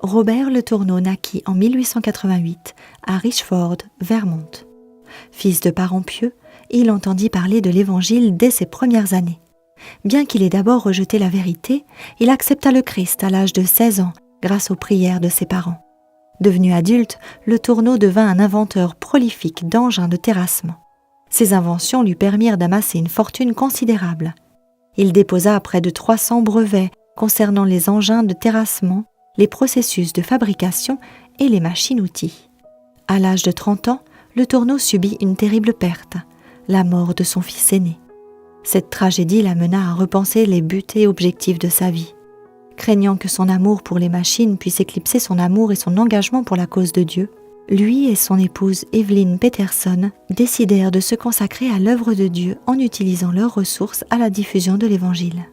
Robert Le Tourneau naquit en 1888 à Richford, Vermont. Fils de parents pieux, il entendit parler de l'Évangile dès ses premières années. Bien qu'il ait d'abord rejeté la vérité, il accepta le Christ à l'âge de 16 ans grâce aux prières de ses parents. Devenu adulte, Le Tourneau devint un inventeur prolifique d'engins de terrassement. Ses inventions lui permirent d'amasser une fortune considérable. Il déposa près de 300 brevets concernant les engins de terrassement, les processus de fabrication et les machines-outils. À l'âge de 30 ans, Le Tourneau subit une terrible perte, la mort de son fils aîné. Cette tragédie l'amena à repenser les buts et objectifs de sa vie. Craignant que son amour pour les machines puisse éclipser son amour et son engagement pour la cause de Dieu, lui et son épouse Evelyn Peterson décidèrent de se consacrer à l'œuvre de Dieu en utilisant leurs ressources à la diffusion de l'Évangile.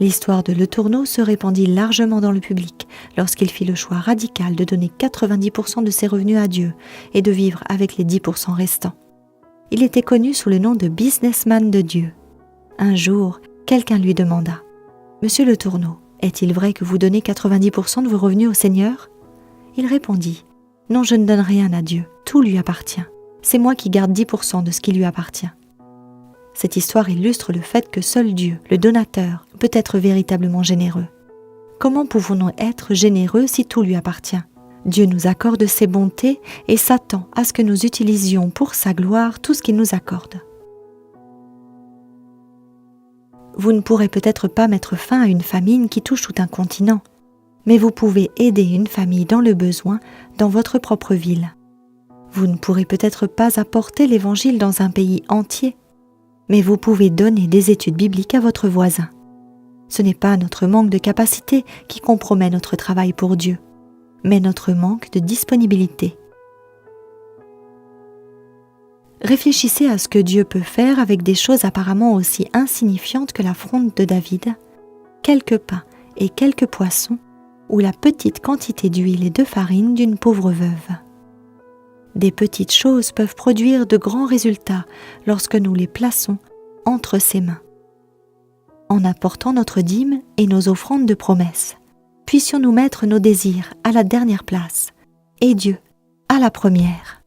L'histoire de Le Tourneau se répandit largement dans le public lorsqu'il fit le choix radical de donner 90% de ses revenus à Dieu et de vivre avec les 10% restants. Il était connu sous le nom de businessman de Dieu. Un jour, quelqu'un lui demanda « Monsieur Le Tourneau, est-il vrai que vous donnez 90% de vos revenus au Seigneur ?» Il répondit « Non, je ne donne rien à Dieu, tout lui appartient. C'est moi qui garde 10% de ce qui lui appartient. » Cette histoire illustre le fait que seul Dieu, le donateur, peut être véritablement généreux. Comment pouvons-nous être généreux si tout lui appartient ? Dieu nous accorde ses bontés et s'attend à ce que nous utilisions pour sa gloire tout ce qu'il nous accorde. Vous ne pourrez peut-être pas mettre fin à une famine qui touche tout un continent, mais vous pouvez aider une famille dans le besoin dans votre propre ville. Vous ne pourrez peut-être pas apporter l'Évangile dans un pays entier, mais vous pouvez donner des études bibliques à votre voisin. Ce n'est pas notre manque de capacité qui compromet notre travail pour Dieu, mais notre manque de disponibilité. Réfléchissez à ce que Dieu peut faire avec des choses apparemment aussi insignifiantes que la fronde de David, quelques pains et quelques poissons, ou la petite quantité d'huile et de farine d'une pauvre veuve. Des petites choses peuvent produire de grands résultats lorsque nous les plaçons entre ses mains. En apportant notre dîme et nos offrandes de promesses, puissions-nous mettre nos désirs à la dernière place et Dieu à la première.